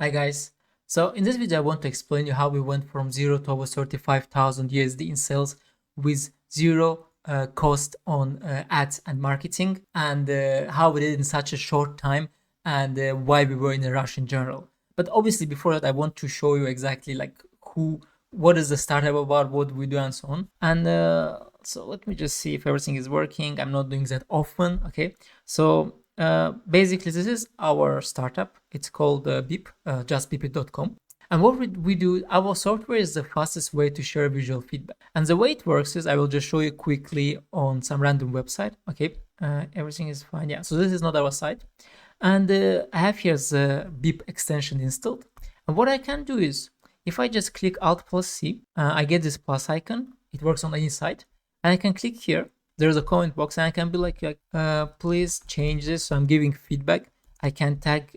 Hi guys. So in this video I want to explain you how we went from 0 to over 35,000 USD in sales with zero cost on ads and marketing, and how we did it in such a short time, and why we were in a rush in general. But obviously before that I want to show you exactly like what is the startup about, what we do and so on. And so let me just see if everything is working. I'm not doing that often. Okay, so basically this is our startup. It's called Beep, justbeepit.com. And what we do, our software is the fastest way to share visual feedback. And the way it works is I will just show you quickly on some random website. Okay, everything is fine. Yeah, so this is not our site. And I have here the Beep extension installed. And what I can do is, if I just click Alt plus C, I get this plus icon. It works on any site. And I can click here. There's a comment box, and I can be like please change this. So I'm giving feedback. I can tag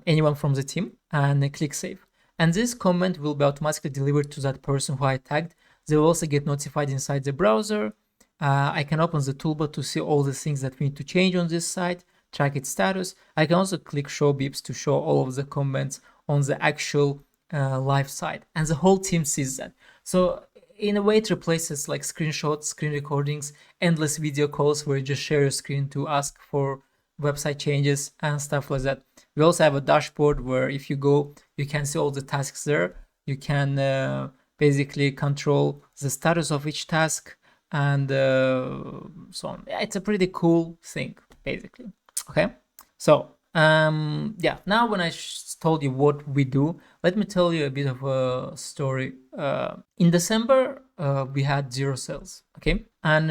anyone from the team and click save. And this comment will be automatically delivered to that person who I tagged. They will also get notified inside the browser. I can open the toolbar to see all the things that we need to change on this site, track its status. I can also click show beeps to show all of the comments on the actual live site, and the whole team sees that. So in a way it replaces like screenshots, screen recordings, endless video calls where you just share your screen to ask for website changes and stuff like that. We also have a dashboard where if you go, you can see all the tasks there. You can basically control the status of each task and so on. Yeah, it's a pretty cool thing basically. Okay, so yeah, now when I told you what we do, let me tell you a bit of a story. In December we had zero sales. Okay, and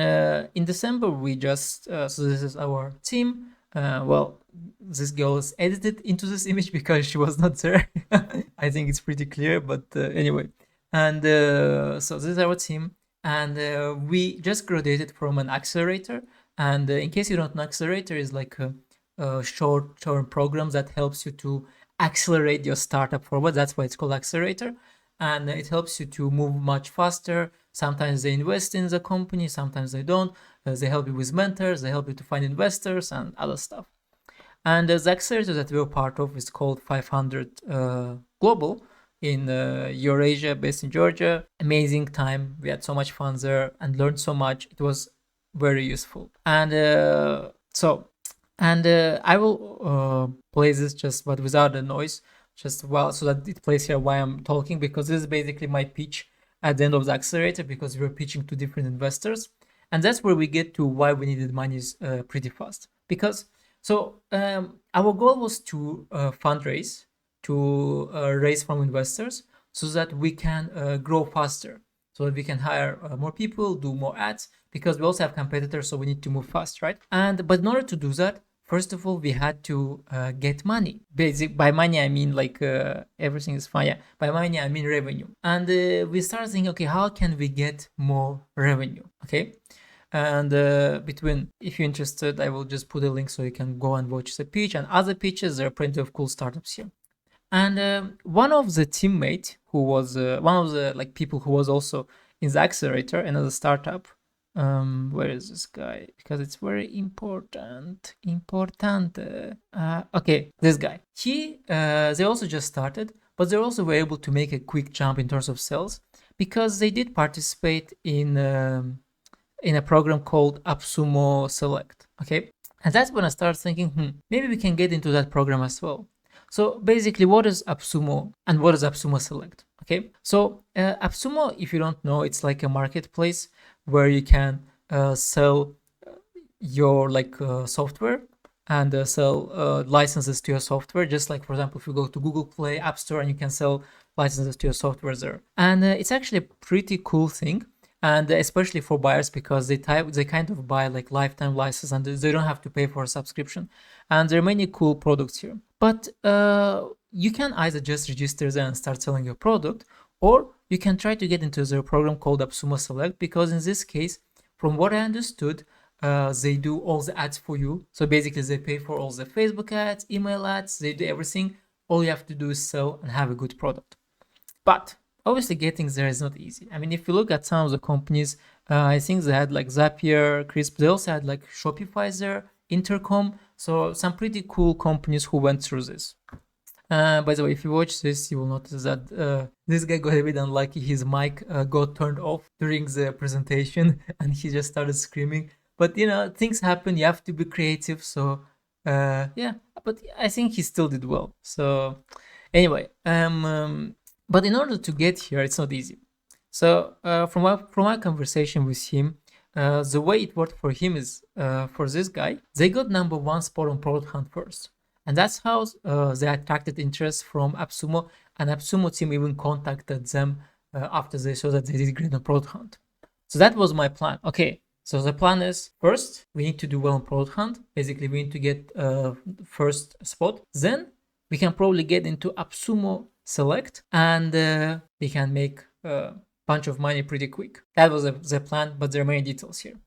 in December we just so this is our team. Well, this girl is edited into this image because she was not there. I think it's pretty clear, but anyway. And so this is our team, and we just graduated from an accelerator. And in case you don't know, accelerator is like a short-term program that helps you to accelerate your startup forward. That's why it's called accelerator, and it helps you to move much faster. Sometimes they invest in the company, sometimes they don't. They help you with mentors, they help you to find investors and other stuff. And the accelerator that we're part of is called 500 Global in Eurasia, based in Georgia. Amazing time. We had so much fun there and learned so much. It was very useful. And I will play this just but without the noise, just well, so that it plays here while I'm talking, because this is basically my pitch at the end of the accelerator, because we were pitching to different investors. And that's where we get to why we needed money pretty fast. Because our goal was to fundraise, to raise from investors so that we can grow faster, so that we can hire more people, do more ads, because we also have competitors, so we need to move fast, right? But in order to do that, first of all, we had to get money. By money, I mean like everything is fine. Yeah. By money, I mean revenue. And we started thinking, okay, how can we get more revenue? Okay. And between, if you're interested, I will just put a link so you can go and watch the pitch and other pitches. There are plenty of cool startups here. And one of the teammate who was one of the like people who was also in the accelerator, another startup. Where is this guy? Because it's very important. Okay, this guy. They also just started, but they also were able to make a quick jump in terms of sales because they did participate in a program called AppSumo Select. Okay, and that's when I started thinking, maybe we can get into that program as well. So basically, what is AppSumo and what is AppSumo Select? Okay, so AppSumo, if you don't know, it's like a marketplace where you can sell your software and sell licenses to your software. Just like, for example, if you go to Google Play, App Store, and you can sell licenses to your software there. And it's actually a pretty cool thing. And especially for buyers, because they kind of buy like lifetime license and they don't have to pay for a subscription. And there are many cool products here. But you can either just register there and start selling your product, or you can try to get into their program called AppSumo Select, because in this case, from what I understood, they do all the ads for you. So basically they pay for all the Facebook ads, email ads, they do everything. All you have to do is sell and have a good product. But obviously getting there is not easy. I mean, if you look at some of the companies, I think they had like Zapier, Crisp, they also had like Shopify there, Intercom. So some pretty cool companies who went through this. By the way, if you watch this, you will notice that this guy got a bit unlucky. His mic got turned off during the presentation, and he just started screaming. But things happen. You have to be creative. So yeah, but I think he still did well. So anyway, but in order to get here, it's not easy. So from our conversation with him, the way it worked for him is for this guy, they got number one spot on Product Hunt first. And that's how they attracted interest from AppSumo, and AppSumo team even contacted them after they saw that they did great on Product Hunt. So that was my plan. Okay, so the plan is first we need to do well on Product Hunt. Basically, we need to get first spot. Then we can probably get into AppSumo Select, and we can make a bunch of money pretty quick. That was the plan, but there are many details here.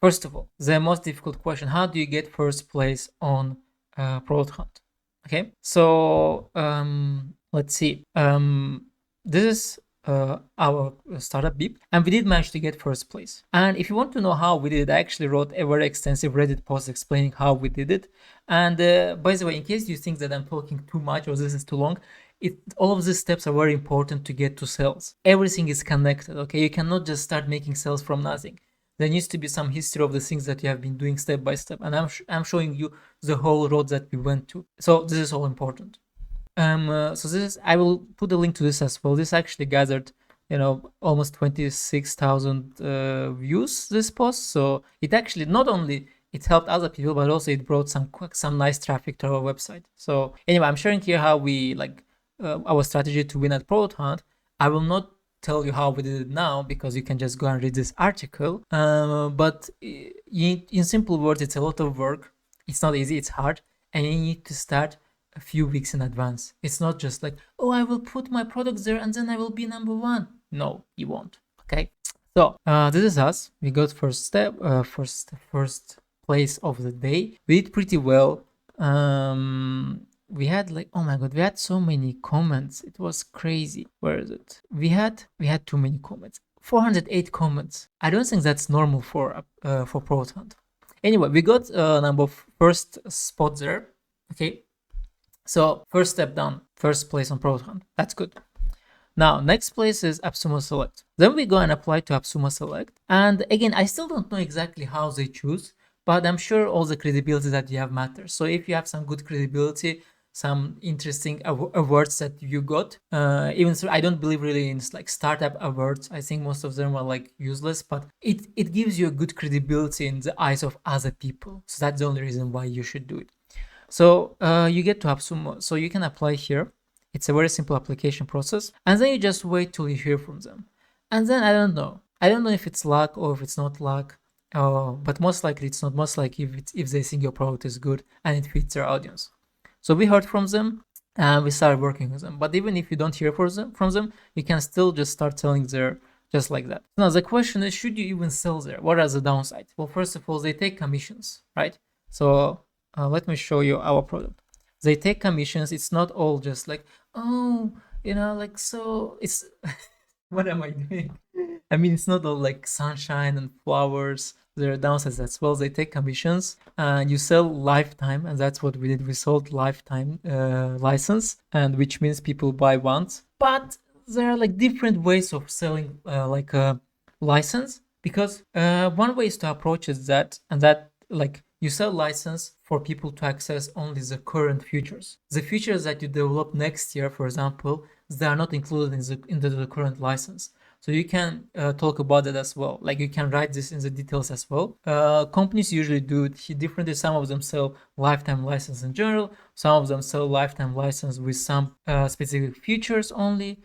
First of all, the most difficult question: how do you get first place on Product Hunt? Okay, so let's see. This is our startup Beep, and we did manage to get first place. And if you want to know how we did it, I actually wrote a very extensive Reddit post explaining how we did it. And by the way, in case you think that I'm talking too much or this is too long, all of these steps are very important to get to sales. Everything is connected. Okay, you cannot just start making sales from nothing. There needs to be some history of the things that you have been doing step by step, and I'm showing you the whole road that we went to. So this is all important. So I will put a link to this as well. This actually gathered, almost 26,000 views, this post. So it actually not only it helped other people, but also it brought some nice traffic to our website. So anyway, I'm sharing here how we our strategy to win at Product Hunt. I will not tell you how we did it now because you can just go and read this article. But in simple words, it's a lot of work. It's not easy. It's hard, and you need to start a few weeks in advance. It's not just like, oh, I will put my products there and then I will be number one. No, you won't. Okay. So this is us. We got first place of the day. We did pretty well. We had oh my god, we had so many comments. It was crazy. Where is it? We had too many comments. 408 comments. I don't think that's normal for Product Hunt. Anyway, we got first spot there. Okay. So first step done, first place on Product Hunt. That's good. Now, next place is AppSumo Select. Then we go and apply to AppSumo Select. And again, I still don't know exactly how they choose, but I'm sure all the credibility that you have matters. So if you have some good credibility, some interesting awards that you got, even so, I don't believe really in startup awards. I think most of them are useless, but it gives you a good credibility in the eyes of other people. So that's the only reason why you should do it. So you get to AppSumo, so you can apply here. It's a very simple application process, and then you just wait till you hear from them. And then I don't know if it's luck or if it's not luck, but most likely it's not. Most likely if they think your product is good and it fits their audience. So we heard from them and we started working with them. But even if you don't hear from them, you can still just start selling there just like that. Now the question is, should you even sell there? What are the downsides? Well, first of all, they take commissions, right? So let me show you our product. They take commissions. It's not all just so it's what am I doing? I mean, it's not all sunshine and flowers. There are downsides as well. They take commissions and you sell lifetime, and that's what we did. We sold lifetime license, and which means people buy once. But there are different ways of selling a license, because one way is to approach is that you sell license for people to access only the current features. The features that you develop next year, for example, they are not included in the current license. So you can talk about that as well. You can write this in the details as well. Companies usually do it differently. Some of them sell lifetime license in general. Some of them sell lifetime license with some specific features only.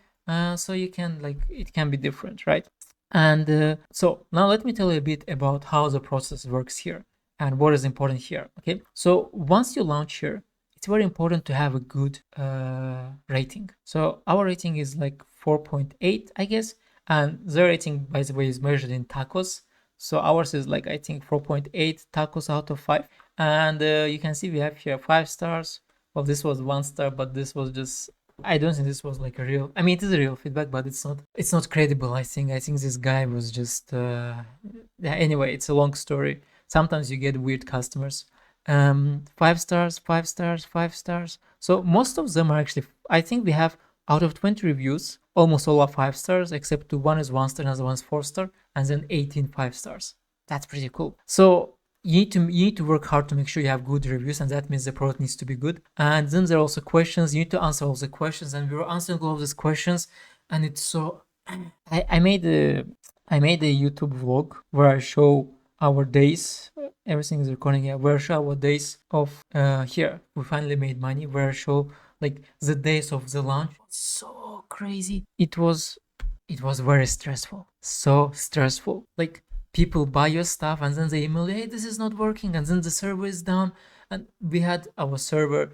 So you can it can be different, right? And so now let me tell you a bit about how the process works here and what is important here. Okay, so once you launch here, it's very important to have a good rating. So our rating is 4.8, I guess, and the rating, by the way, is measured in tacos. So ours is I think 4.8 tacos out of 5, and you can see we have here 5 stars. Well, this was 1 star, but this was just, I don't think this was a real, I mean, it is a real feedback, but it's not credible. I think this guy was just yeah, anyway, it's a long story. Sometimes you get weird customers. 5 stars, 5 stars, 5 stars. So most of them are actually, I think we have out of 20 reviews, almost all are 5 stars, except one is 1 star, another one's 4 star, and then 18 5 stars. That's pretty cool. So you need to work hard to make sure you have good reviews, and that means the product needs to be good. And then there are also questions. You need to answer all the questions, and we were answering all of these questions, and it's so. I made a YouTube vlog where I show our days. Everything is recording here. Where I show our days of here. We finally made money. Where I show like the days of the launch. So crazy. It was very stressful. So stressful. Like people buy your stuff and then they email, hey, this is not working, and then the server is down. And we had our server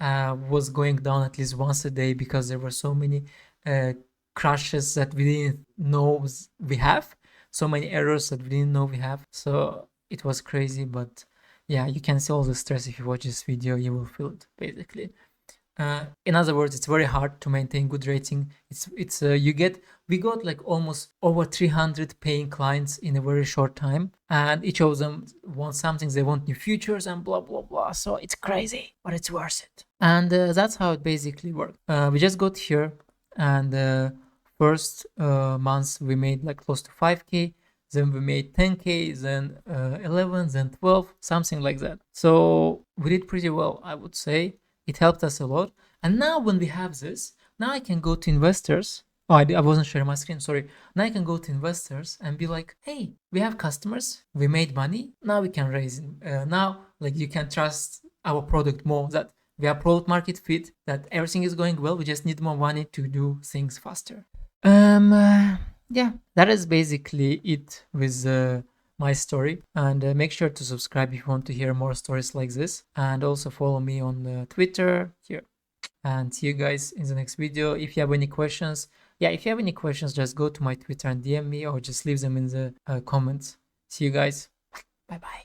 was going down at least once a day because there were so many crashes that we didn't know we have, so many errors that we didn't know we have. So it was crazy, but yeah, you can see all the stress. If you watch this video, you will feel it basically. In other words, it's very hard to maintain good rating. It's we got like almost over 300 paying clients in a very short time, and each of them wants something. They want new features and blah blah blah. So it's crazy, but it's worth it. And that's how it basically worked. We just got here, and first months we made like close to 5K. Then we made 10K, then 11, then 12, something like that. So we did pretty well, I would say. It helped us a lot. And now when we have this, now I can go to investors. Oh, I wasn't sharing my screen, sorry. Now I can go to investors and be like, hey, we have customers, we made money, now we can raise. Now, like, you can trust our product more, that we are product market fit, that everything is going well, we just need more money to do things faster. Yeah, that is basically it with my story. And make sure to subscribe if you want to hear more stories like this, and also follow me on Twitter here. And see you guys in the next video. If you have any questions, yeah, if you have any questions, just go to my Twitter and DM me, or just leave them in the comments. See you guys. Bye bye.